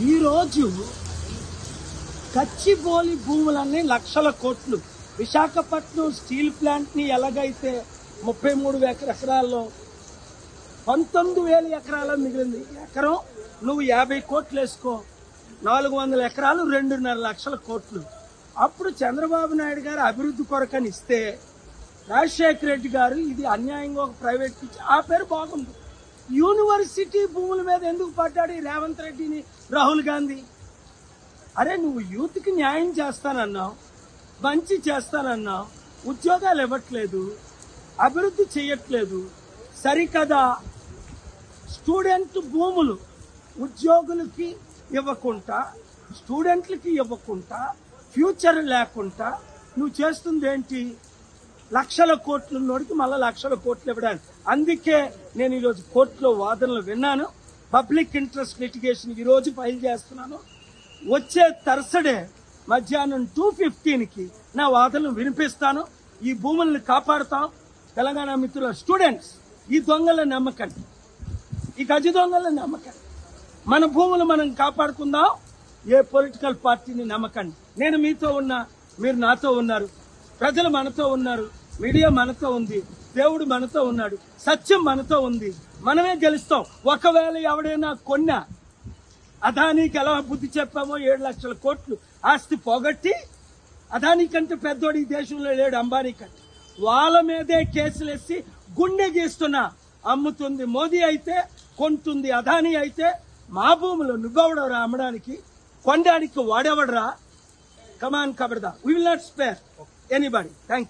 ఈరోజు కచ్చిబోలి భూములన్నీ లక్షల కోట్లు. విశాఖపట్నం స్టీల్ ప్లాంట్ ని ఎలాగైతే 33,000 ఎకరాల్లో 19,000 ఎకరాల్లో మిగిలింది. ఎకరం నువ్వు 50 కోట్లు వేసుకో, 400 ఎకరాలు 2.5 లక్షల కోట్లు. అప్పుడు చంద్రబాబు నాయుడు గారు అభివృద్ధి కొరకని ఇస్తే రాజశేఖర రెడ్డి గారు ఇది అన్యాయంగా ఒక ప్రైవేట్ ఇచ్చి ఆ పేరు బాగుంది. యూనివర్సిటీ భూముల మీద ఎందుకు పడ్డాడు ఈ రేవంత్ రెడ్డిని రాహుల్ గాంధీ? అరే నువ్వు యూత్ కి న్యాయం చేస్తానన్నావు, మంచి చేస్తానన్నావు, ఉద్యోగాలు ఇవ్వట్లేదు, అభివృద్ధి చేయట్లేదు, సరికదా స్టూడెంట్ భూములు ఉద్యోగులకి ఇవ్వకుండా, స్టూడెంట్లకి ఇవ్వకుండా, ఫ్యూచర్ లేకుండా నువ్వు చేస్తుంది ఏంటి? లక్షల కోట్లు నోడికి మళ్ళీ లక్షల కోట్లు ఇవ్వడానికి. అందుకే నేను ఈరోజు కోర్టులో వాదనలు విన్నాను. పబ్లిక్ ఇంట్రెస్ట్ లిటిగేషన్ ఈ రోజు ఫైల్ చేస్తున్నాను. వచ్చే థర్స్డే మధ్యాహ్నం 2:15కి నా వాదనలు వినిపిస్తాను. ఈ భూములను కాపాడుతాం. తెలంగాణ మిత్రుల స్టూడెంట్స్, ఈ దొంగల నమ్మకండి, ఈ గజ దొంగల నమ్మకండి. మన భూములు మనం కాపాడుకుందాం. ఏ పొలిటికల్ పార్టీని నమ్మకండి. నేను మీతో ఉన్నా, మీరు నాతో ఉన్నారు, ప్రజలు మనతో ఉన్నారు, మీడియా మనతో ఉంది, దేవుడు మనతో ఉన్నాడు, సత్యం మనతో ఉంది. మనమే గెలుస్తాం. ఒకవేళ ఎవడైనా కొన్నా అదానికి ఎలా బుద్ధి చెప్పామో 7 లక్షల కోట్లు ఆస్తి పోగొట్టి, అదాని కంటే పెద్దోడు ఈ దేశంలో లేడు, అంబానీ కంటే, వాళ్ళ మీదే కేసులేసి గుండె గీస్తున్నా. అమ్ముతుంది మోదీ అయితే, కొంటుంది అదాని అయితే, మా భూములు నువ్వెవడరా అమ్మడానికి, కొనడానికి వాడెవడరా? కమాన్ కబర్దా, we will not spare anybody. Thank you.